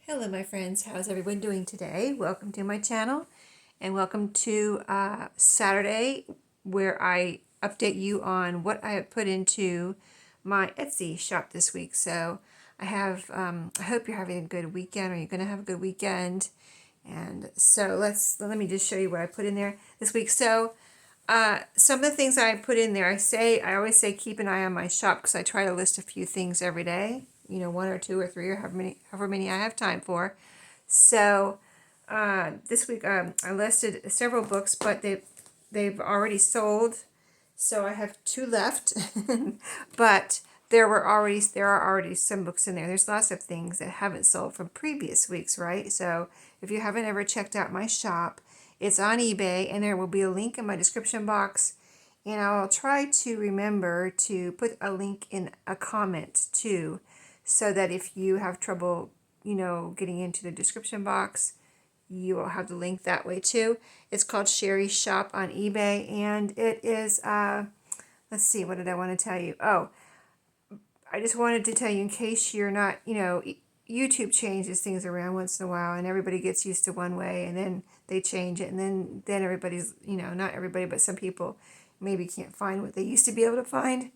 Hello my friends, how's everyone doing today? Welcome to my channel and welcome to Saturday where I update you on what I have put into my Etsy shop this week. So I hope you're having a good weekend, or you're going to have a good weekend. And so let me just show you what I put in there this week. So some of the things I put in there, I always say keep an eye on my shop because I try to list a few things every day, one or two or three or however many I have time for. So this week I listed several books, but they've already sold, so I have two left. But there are already some books in there. There's lots of things that haven't sold from previous weeks, right? So if you haven't ever checked out my shop, it's on eBay, and there will be a link in my description box. And I'll try to remember to put a link in a comment too, so that if you have trouble, getting into the description box, you will have the link that way too. It's called Sheree Shop on eBay, and it is, let's see, what did I want to tell you? Oh, I just wanted to tell you in case you're not, YouTube changes things around once in a while, and everybody gets used to one way, and then they change it, and then everybody's, not everybody, but some people maybe can't find what they used to be able to find.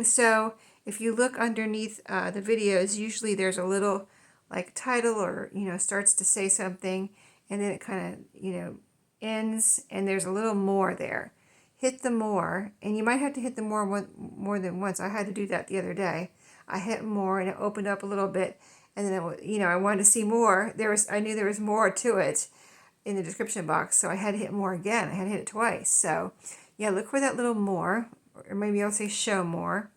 So if you look underneath the videos, usually there's a little like title, or starts to say something, and then it kind of ends, and there's a little more there. Hit the more, and you might have to hit the more than once. I had to do that the other day. I hit more, and it opened up a little bit, and then I wanted to see more. I knew there was more to it in the description box, so I had to hit more again. I had to hit it twice. So yeah, look for that little more, or maybe I'll say show more,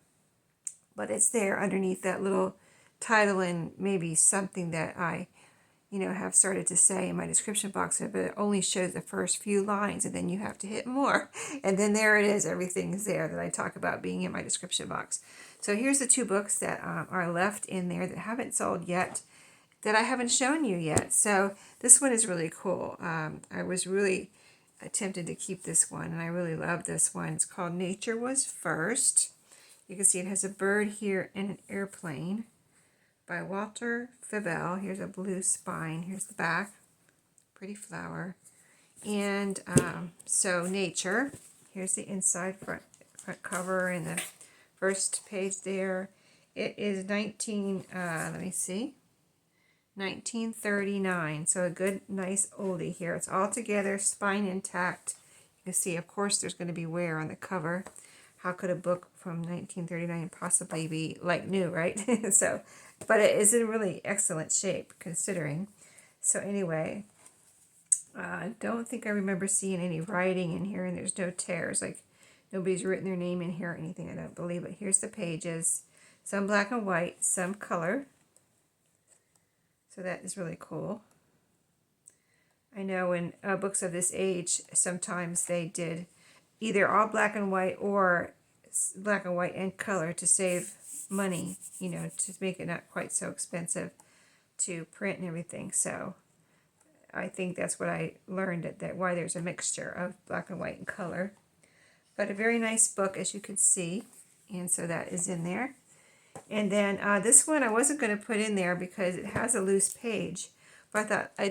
but it's there underneath that little title, and maybe something that I have started to say in my description box, but it only shows the first few lines, and then you have to hit more, and then there it is. Everything's there that I talk about being in my description box. So here's the two books that are left in there that haven't sold yet, that I haven't shown you yet. So this one is really cool. I was really tempted to keep this one, and I really love this one. It's called Nature Was First. You can see it has a bird here and an airplane, by Walter Fibel. Here's a blue spine. Here's the back. Pretty flower. And so nature. Here's the inside front cover, and the first page there. It is 1939. So a good, nice oldie here. It's all together, spine intact. You can see, of course, there's going to be wear on the cover. How could a book from 1939 possibly be like new, right? So, but it is in really excellent shape considering. So anyway, I don't think I remember seeing any writing in here, and there's no tears. Like nobody's written their name in here or anything, I don't believe. But here's the pages. Some black and white, some color. So that is really cool. I know in books of this age, sometimes they did either all black and white or black and white and color to save money, to make it not quite so expensive to print and everything. So I think that's what I learned, that why there's a mixture of black and white and color. But a very nice book, as you can see, and so that is in there. And then this one I wasn't going to put in there because it has a loose page, but I thought I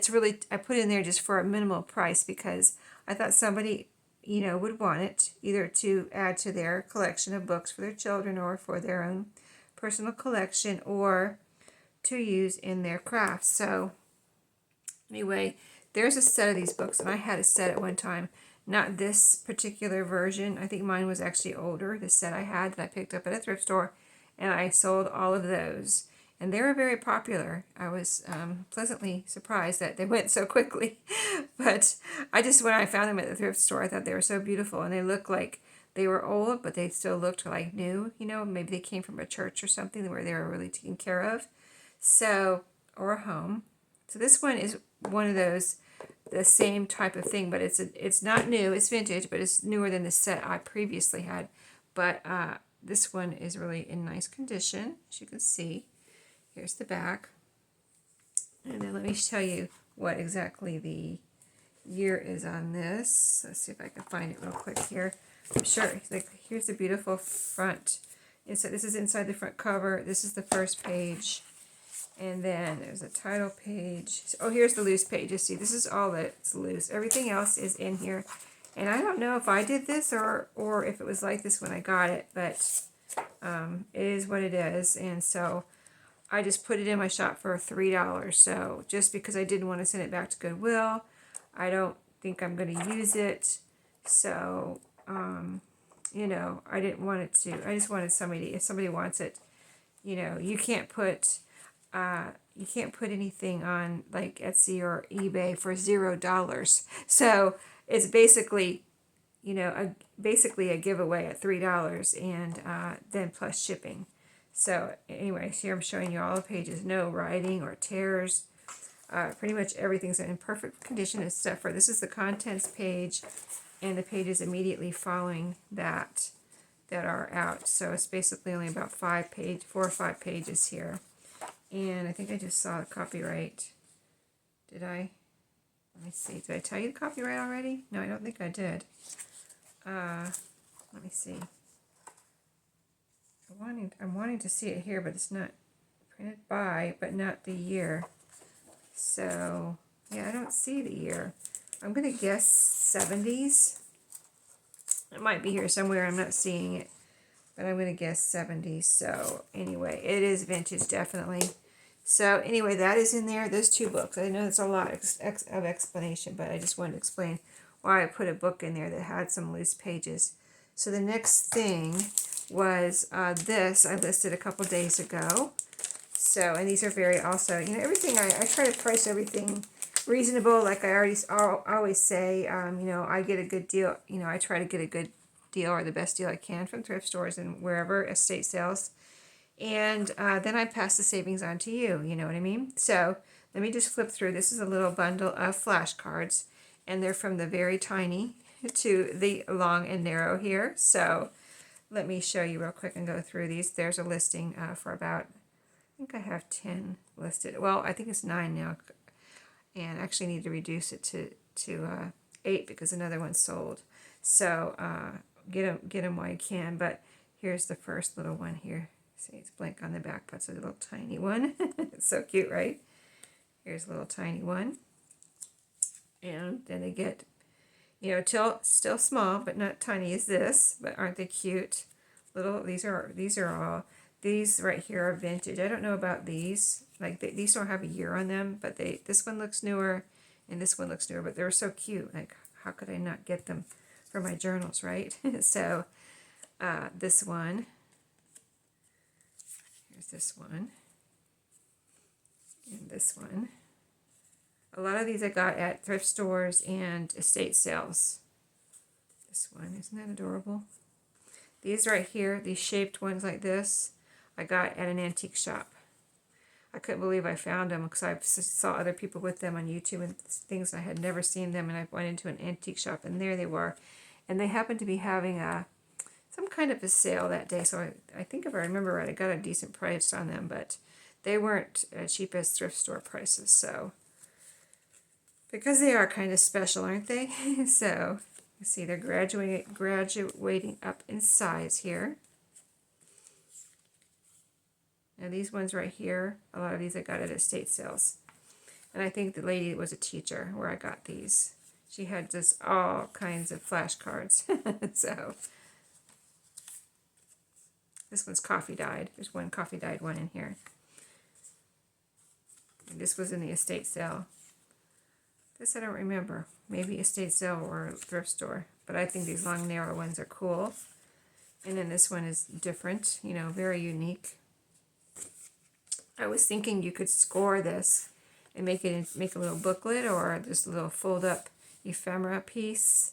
put it in there just for a minimal price, because I thought somebody would want it, either to add to their collection of books for their children, or for their own personal collection, or to use in their crafts. So anyway, there's a set of these books, and I had a set at one time. Not this particular version. I think mine was actually older, the set I had that I picked up at a thrift store, and I sold all of those. And they were very popular. I was pleasantly surprised that they went so quickly. But when I found them at the thrift store, I thought they were so beautiful. And they looked like they were old, but they still looked like new. Maybe they came from a church or something where they were really taken care of. So, or a home. So this one is one of those, the same type of thing, but it's not new. It's vintage, but it's newer than the set I previously had. But this one is really in nice condition, as you can see. Here's the back. And then let me tell you what exactly the year is on this. Let's see if I can find it real quick here. I'm sure. Here's the beautiful front. This is inside the front cover. This is the first page. And then there's a title page. Oh, here's the loose pages. See, this is all that's loose. Everything else is in here. And I don't know if I did this or if it was like this when I got it, but it is what it is. And so I just put it in my shop for $3. So just because I didn't want to send it back to Goodwill, I don't think I'm going to use it. So, you know, I didn't want it to. I just wanted somebody, if somebody wants it, you know, you can't put anything on like Etsy or eBay for $0. So it's basically, you know, basically a giveaway at $3 and then plus shipping. So anyway, here I'm showing you all the pages, no writing or tears. Pretty much everything's in perfect condition except for this is the contents page and the pages immediately following that are out. So it's basically only about 4 or 5 pages here. And I think I just saw the copyright. Did I? Let me see. Did I tell you the copyright already? No, I don't think I did. Let me see. I'm wanting to see it here, but it's not printed by, but not the year. So, yeah, I don't see the year. I'm going to guess 70s. It might be here somewhere. I'm not seeing it, but I'm going to guess 70s. So, anyway, it is vintage, definitely. So, anyway, that is in there. Those 2 books. I know it's a lot of explanation, but I just wanted to explain why I put a book in there that had some loose pages. So, the next thing was this I listed a couple days ago. So, and these are very also, you know, everything, I try to price everything reasonable, like I always say, you know, I get a good deal, you know, I try to get a good deal or the best deal I can from thrift stores and wherever, estate sales, and then I pass the savings on to you, you know what I mean? So, let me just flip through. This is a little bundle of flashcards, and they're from the very tiny to the long and narrow here, so let me show you real quick and go through these. There's a listing for about, I think I have 10 listed. Well, I think it's 9 now, and I actually need to reduce it to 8 because another one's sold. So get them while you can. But here's the first little one here. See, it's blank on the back, but it's a little tiny one. It's so cute, right? Here's a little tiny one. And then they get, you know, still small, but not tiny as this. But aren't they cute? Little. These are all. These right here are vintage. I don't know about these. Like these don't have a year on them, but this one looks newer, and this one looks newer. But they're so cute. Like how could I not get them for my journals, right? So this one. Here's this one. And this one. A lot of these I got at thrift stores and estate sales. This one, isn't that adorable? These right here, these shaped ones like this, I got at an antique shop. I couldn't believe I found them because I saw other people with them on YouTube and things, and I had never seen them, and I went into an antique shop and there they were. And they happened to be having some kind of a sale that day, so I think if I remember right, I got a decent price on them, but they weren't as cheap as thrift store prices, so because they are kind of special, aren't they? So you see they're graduating up in size here. Now these ones right here, a lot of these I got at estate sales. And I think the lady was a teacher where I got these. She had just all kinds of flashcards. So this one's coffee dyed. There's one coffee dyed one in here. And this was in the estate sale. This I don't remember. Maybe estate sale or thrift store. But I think these long narrow ones are cool. And then this one is different, you know, very unique. I was thinking you could score this and make a little booklet or this little fold up ephemera piece,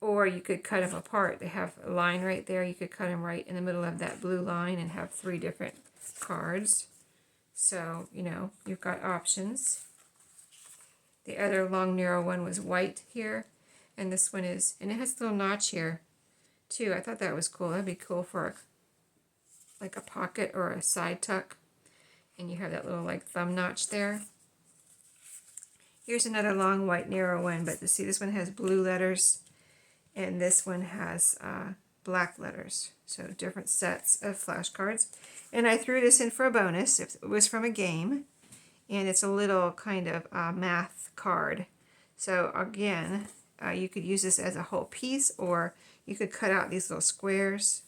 or you could cut them apart. They have a line right there. You could cut them right in the middle of that blue line and have 3 different cards. So, you know, you've got options. The other long narrow one was white here, and this one is, and it has a little notch here too. I thought that was cool. That'd be cool for like a pocket or a side tuck. And you have that little like thumb notch there. Here's another long white narrow one, but see this one has blue letters, and this one has black letters. So different sets of flashcards. And I threw this in for a bonus. It was from a game. And it's a little kind of math card. So again, you could use this as a whole piece, or you could cut out these little squares,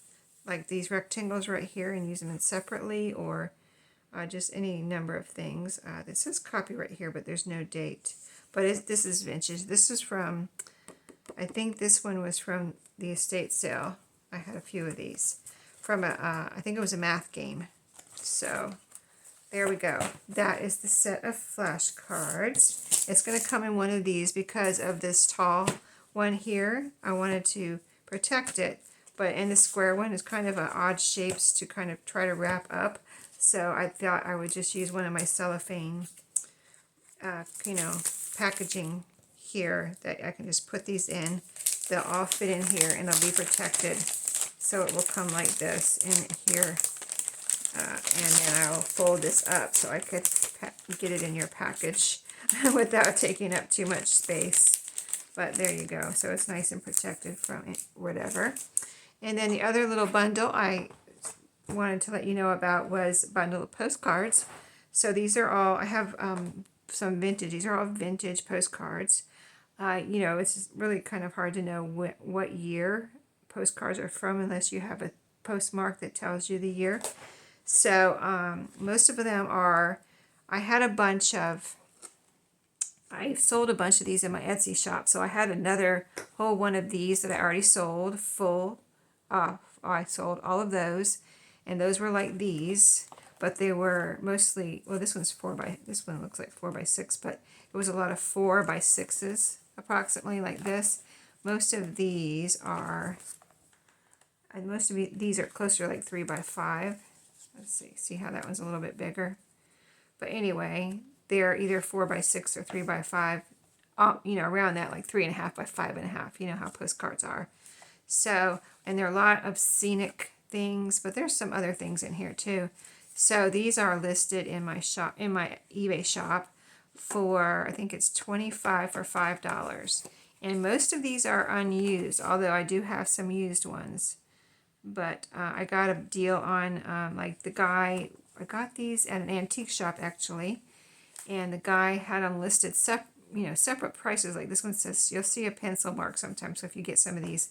like these rectangles right here, and use them in separately, or just any number of things. It says copyright here, but there's no date. But this is vintage. This is from, I think this one was from the estate sale. I had a few of these from I think it was a math game. So there we go. That is the set of flashcards. It's going to come in one of these because of this tall one here. I wanted to protect it, but in the square one is kind of an odd shapes to kind of try to wrap up. So I thought I would just use one of my cellophane, packaging here that I can just put these in. They'll all fit in here and they'll be protected. So it will come like this in here. And then I'll fold this up so I could get it in your package without taking up too much space. But there you go. So it's nice and protected from whatever. And then the other little bundle I wanted to let you know about was a bundle of postcards. So these are all, I have some vintage. These are all vintage postcards. It's really kind of hard to know what year postcards are from unless you have a postmark that tells you the year. So most of them are, I sold a bunch of these in my Etsy shop. So I had another whole one of these that I already sold full off. I sold all of those, and those were like these, but they were mostly, well, this one looks like 4x6, but it was a lot of 4x6s, approximately like this. Most of these are closer to like 3x5. Let's see how that one's a little bit bigger. But anyway, they're either 4x6 or 3x5, around that, like 3.5 by 5.5. You know how postcards are. So, and there are a lot of scenic things, but there's some other things in here too. So these are listed in my shop, in my eBay shop, for, I think it's $25 for $5. And most of these are unused, although I do have some used ones. But I got a deal on, I got these at an antique shop actually, and the guy had them listed separate prices. Like this one says, you'll see a pencil mark sometimes. So if you get some of these,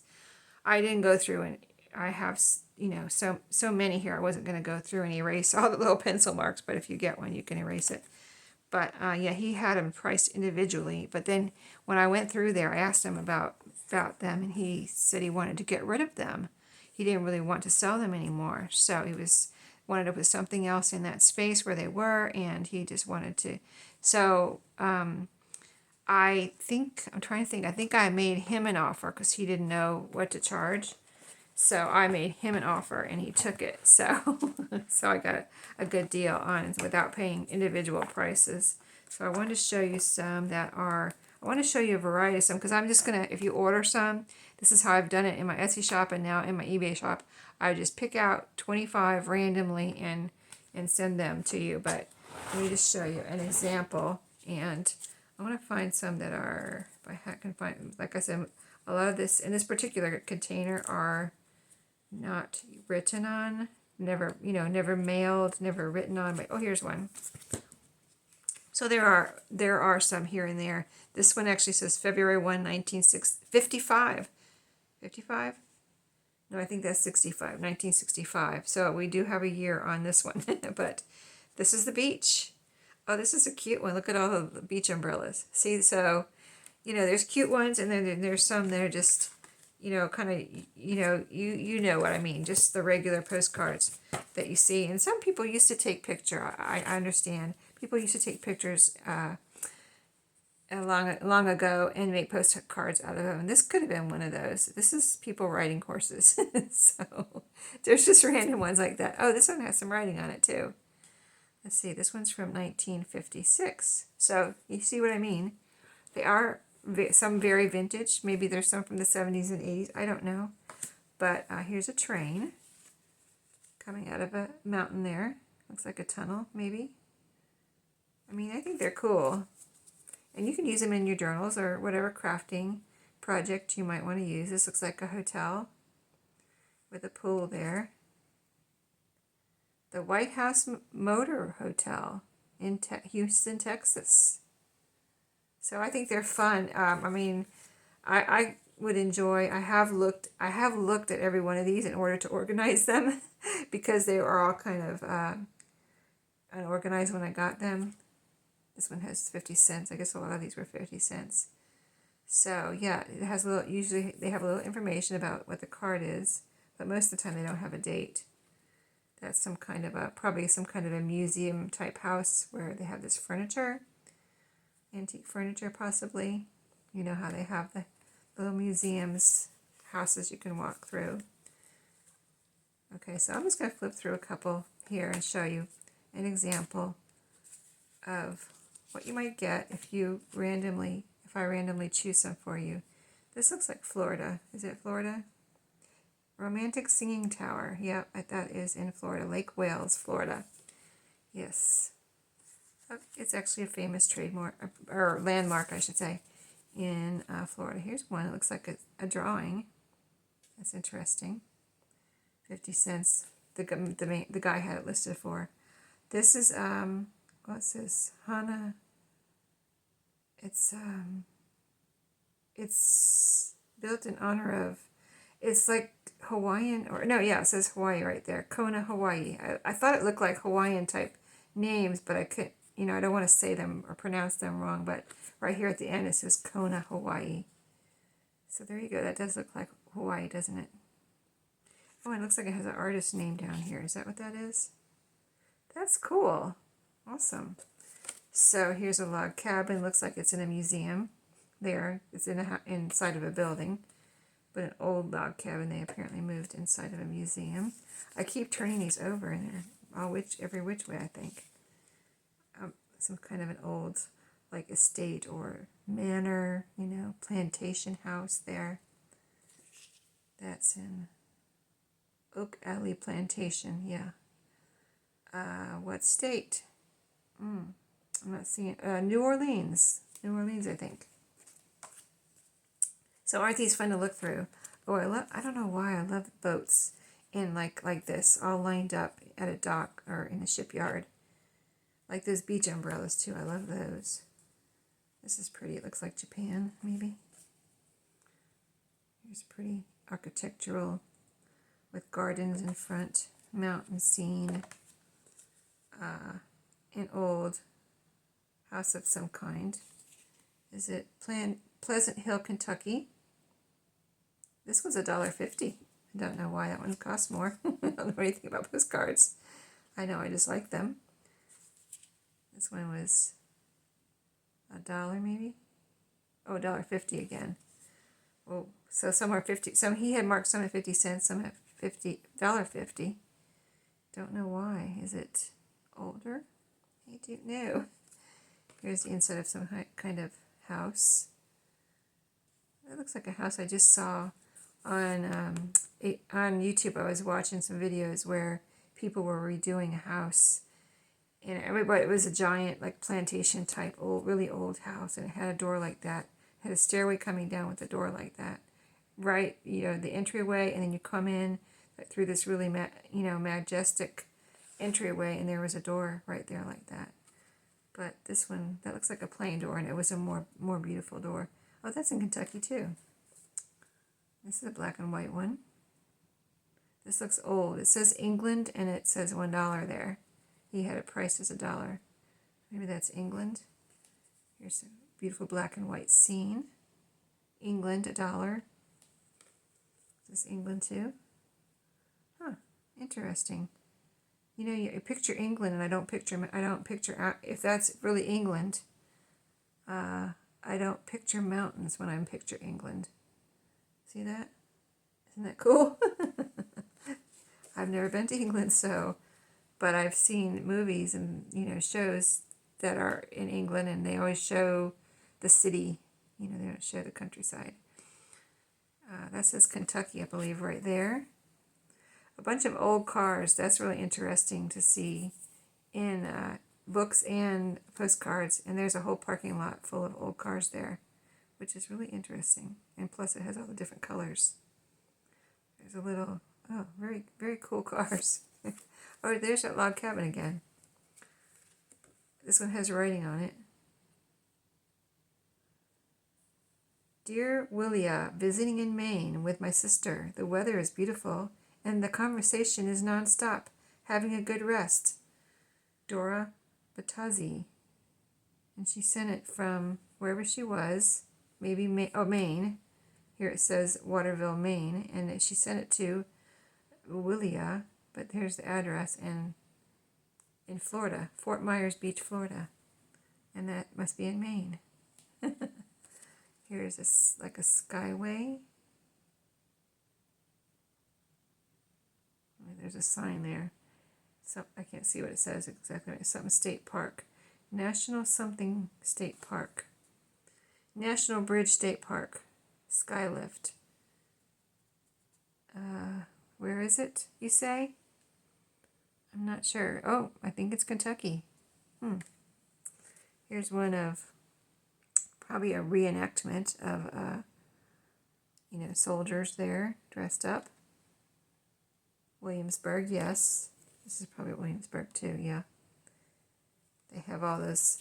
I didn't go through, and I have, so many here. I wasn't going to go through and erase all the little pencil marks, but if you get one, you can erase it. But yeah, he had them priced individually. But then when I went through there, I asked him about them, and he said he wanted to get rid of them. He didn't really want to sell them anymore. So he wanted to put something else in that space where they were, and he just wanted to. So I think I made him an offer because he didn't know what to charge. So I made him an offer and he took it. So so I got a good deal on it without paying individual prices. So I wanted to show you some that are, I want to show you a variety of some, because I'm just going to, if you order some, this is how I've done it in my Etsy shop and now in my eBay shop. I just pick out 25 randomly and send them to you. But let me just show you an example. And I want to find some that are, if I can find, like I said, a lot of this, in this particular container, are not written on, never mailed, never written on. But, oh, here's one. So there are some here and there. This one actually says February 1, 1955. 55? No, I think that's 65, 1965. So we do have a year on this one. But this is the beach. Oh, this is a cute one. Look at all the beach umbrellas. See, so, there's cute ones, and then there's some that are just, kind of, you know what I mean, just the regular postcards that you see. And some people used to take picture. I understand. People used to take pictures long ago and make postcards out of them. And this could have been one of those. This is people writing courses. So there's just random ones like that. Oh, this one has some writing on it too. Let's see, this one's from 1956. So you see what I mean? They are some very vintage. Maybe there's some from the 70s and 80s. I don't know. But here's a train coming out of a mountain there. Looks like a tunnel, maybe. I mean, I think they're cool. And you can use them in your journals or whatever crafting project you might want to use. This looks like a hotel. with a pool there. The White House Motor Hotel in Houston, Texas. So I think they're fun. I mean, I would enjoy. I have looked at every one of these in order to organize them because they were all kind of unorganized when I got them. This one has 50 cents. I guess a lot of these were 50 cents. So yeah, it has a little. Usually they have a little information about what the card is, but most of the time they don't have a date. That's some kind of probably some kind of a museum type house where they have this furniture, antique furniture possibly. You know how they have the little museums, houses you can walk through. Okay, so I'm just going to flip through a couple here and show you an example of what you might get if I randomly choose some for you. This looks like Florida. Is it Florida? Romantic Singing Tower. Yep, that is in Florida. Lake Wales, Florida. Yes. It's actually a famous trademark, or landmark, I should say, in Florida. Here's one. It looks like a drawing. That's interesting. 50 cents. The guy had it listed for. This is, what's this? Hana. It's built in honor of, it's like Hawaiian, or no, yeah, it says Hawaii right there. Kona, Hawaii. I thought it looked like Hawaiian type names, but I couldn't, I don't want to say them or pronounce them wrong, but right here at the end it says Kona, Hawaii. So there you go. That does look like Hawaii, doesn't it? Oh, it looks like it has an artist name down here. Is that what that is? That's cool. Awesome. So here's a log cabin. Looks like it's in a museum. There, it's inside of a building, but an old log cabin. They apparently moved inside of a museum. I keep turning these over, and they're every which way, I think. Some kind of an old, like, estate or manor, plantation house there. That's in Oak Alley Plantation. Yeah. What state? I'm not seeing. New Orleans. New Orleans, I think. So aren't these fun to look through? Oh, I don't know why I love boats in like this, all lined up at a dock or in a shipyard. Like those beach umbrellas too. I love those. This is pretty. It looks like Japan, maybe. Here's pretty architectural with gardens in front, mountain scene, an old house of some kind. Is it Pleasant Hill, Kentucky? This was $1.50. I don't know why that one costs more. I don't know anything about postcards. I know, I just like them. This one was $1 maybe? Oh, $1.50 again. Oh, so some are 50. Some he had marked some at 50 cents, some at $50. Don't know why. Is it older? I don't know. Here's the inside of some kind of house. It looks like a house I just saw on YouTube. I was watching some videos where people were redoing a house, and everybody, it was a giant, like, plantation type really old house, and it had a door like that. It had a stairway coming down with a door like that, right? The entryway, and then you come in through this really majestic entryway, and there was a door right there like that. But this one, that looks like a plain door, and it was a more beautiful door. Oh, that's in Kentucky too. This is a black and white one. This looks old. It says England, and it says $1 there. He had it priced as $1. Maybe that's England. Here's a beautiful black and white scene. England, $1. Is this England too? Huh, interesting. You picture England, and I don't picture if that's really England. I don't picture mountains when I picture England. See that? Isn't that cool? I've never been to England, but I've seen movies and shows that are in England, and they always show the city. They don't show the countryside. That says Kentucky, I believe, right there. A bunch of old cars. That's really interesting to see in books and postcards. And there's a whole parking lot full of old cars there, which is really interesting. And plus it has all the different colors. There's a little Oh, very, very cool cars. Oh, there's that log cabin again. This one has writing on it. Dear Willia, visiting in Maine with my sister. The weather is beautiful and the conversation is nonstop. Having a good rest. Dora Batazzi. And she sent it from wherever she was, maybe Maine. Here it says Waterville, Maine, and she sent it to Willia, but here's the address, and in Florida, Fort Myers Beach, Florida, and that must be in Maine. Here's like a skyway. There's a sign there. So I can't see what it says exactly. It's something state park. National something state park. National Bridge State Park. Skylift. Where is it, you say? I'm not sure. Oh, I think it's Kentucky. Here's one of probably a reenactment of soldiers there dressed up. Williamsburg, yes. This is probably Williamsburg too, yeah. They have all those,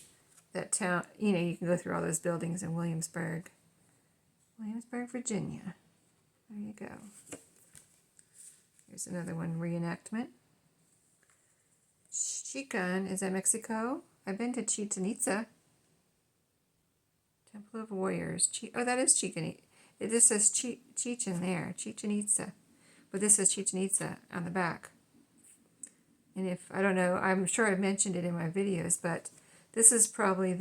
that town, you can go through all those buildings in Williamsburg. Williamsburg, Virginia. There you go. Here's another one, reenactment. Chican, is that Mexico? I've been to Chichen Itza. Temple of Warriors. Oh, that is Chichen. This says Chichen there, Chichen Itza. But this says Chichen Itza on the back. And if, I don't know, I'm sure I've mentioned it in my videos, but this is probably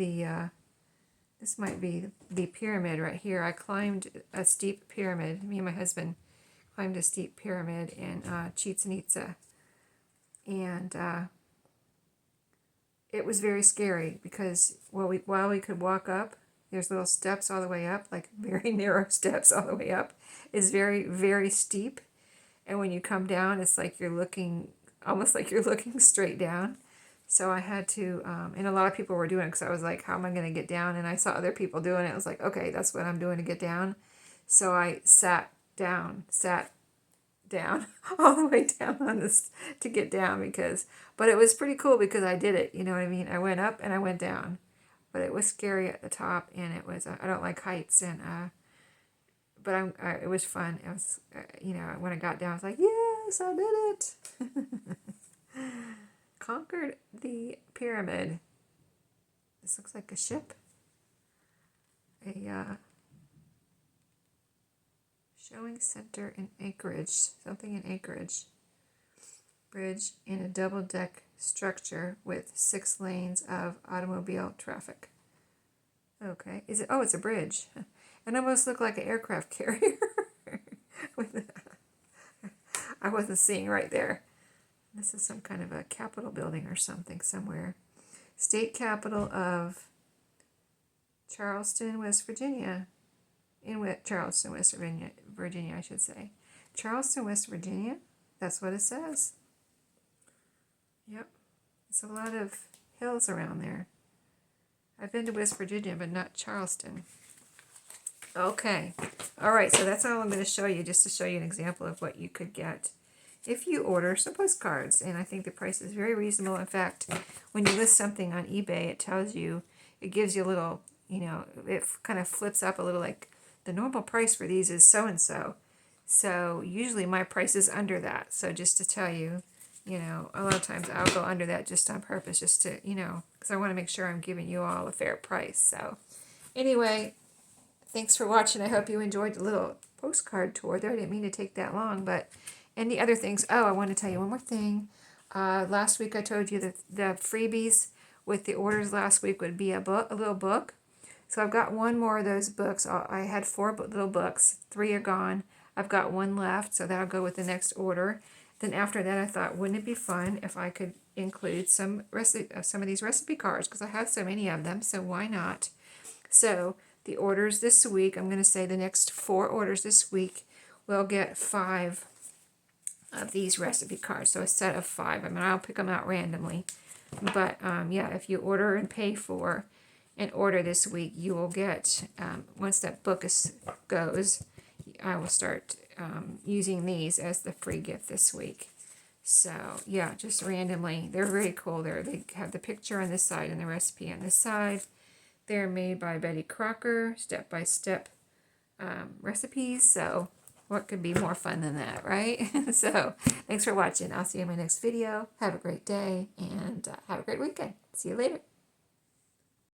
this might be the pyramid right here. I climbed a steep pyramid. Me and my husband climbed a steep pyramid in Chichen Itza. And it was very scary because while we could walk up, there's little steps all the way up, like very narrow steps all the way up. It's very, very steep. And when you come down, it's like you're looking, almost like you're looking straight down. So I had to, and a lot of people were doing it because I was like, how am I going to get down? And I saw other people doing it. I was like, okay, that's what I'm doing to get down. So I sat down all the way down on this to get down but it was pretty cool because I did it. You know what I mean? I went up and I went down, but it was scary at the top, and it was, I don't like heights, and, but it was fun. It was, when I got down, I was like, yes, I did it. Conquered the pyramid. This looks like a ship. A showing center in Anchorage. Something in Anchorage. Bridge in a double-deck structure with 6 lanes of automobile traffic. Okay. Is it? Oh, it's a bridge. It almost looked like an aircraft carrier. I wasn't seeing right there. This is some kind of a Capitol building or something somewhere. State capital of Charleston, West Virginia. Charleston, West Virginia, I should say. Charleston, West Virginia. That's what it says. Yep. It's a lot of hills around there. I've been to West Virginia, but not Charleston. Okay. All right, so that's all I'm going to show you, just to show you an example of what you could get if you order some postcards. And I think the price is very reasonable. In fact, when you list something on eBay, it tells you, it gives you a little, it kind of flips up a little, like the normal price for these is so-and-so. So usually my price is under that. So just to tell you, a lot of times I'll go under that just on purpose, just to, because I want to make sure I'm giving you all a fair price. So anyway, thanks for watching. I hope you enjoyed the little postcard tour there. I didn't mean to take that long, but, and the other things. Oh, I want to tell you one more thing. Last week I told you that the freebies with the orders last week would be a little book. So I've got one more of those books. I had 4 little books. 3 are gone. I've got 1 left, so that'll go with the next order. Then after that, I thought, wouldn't it be fun if I could include some of these recipe cards, because I have so many of them, so why not? So the orders this week, I'm going to say the next 4 orders this week will get 5 of these recipe cards. So a set of 5. I mean, I'll pick them out randomly. But yeah, if you order and pay for an order this week, you will get, once that book goes, I will start using these as the free gift this week. So yeah, just randomly. They're very cool. They have the picture on this side and the recipe on this side. They're made by Betty Crocker, step-by-step recipes. So what could be more fun than that, right? So thanks for watching. I'll see you in my next video. Have a great day and have a great weekend. See you later.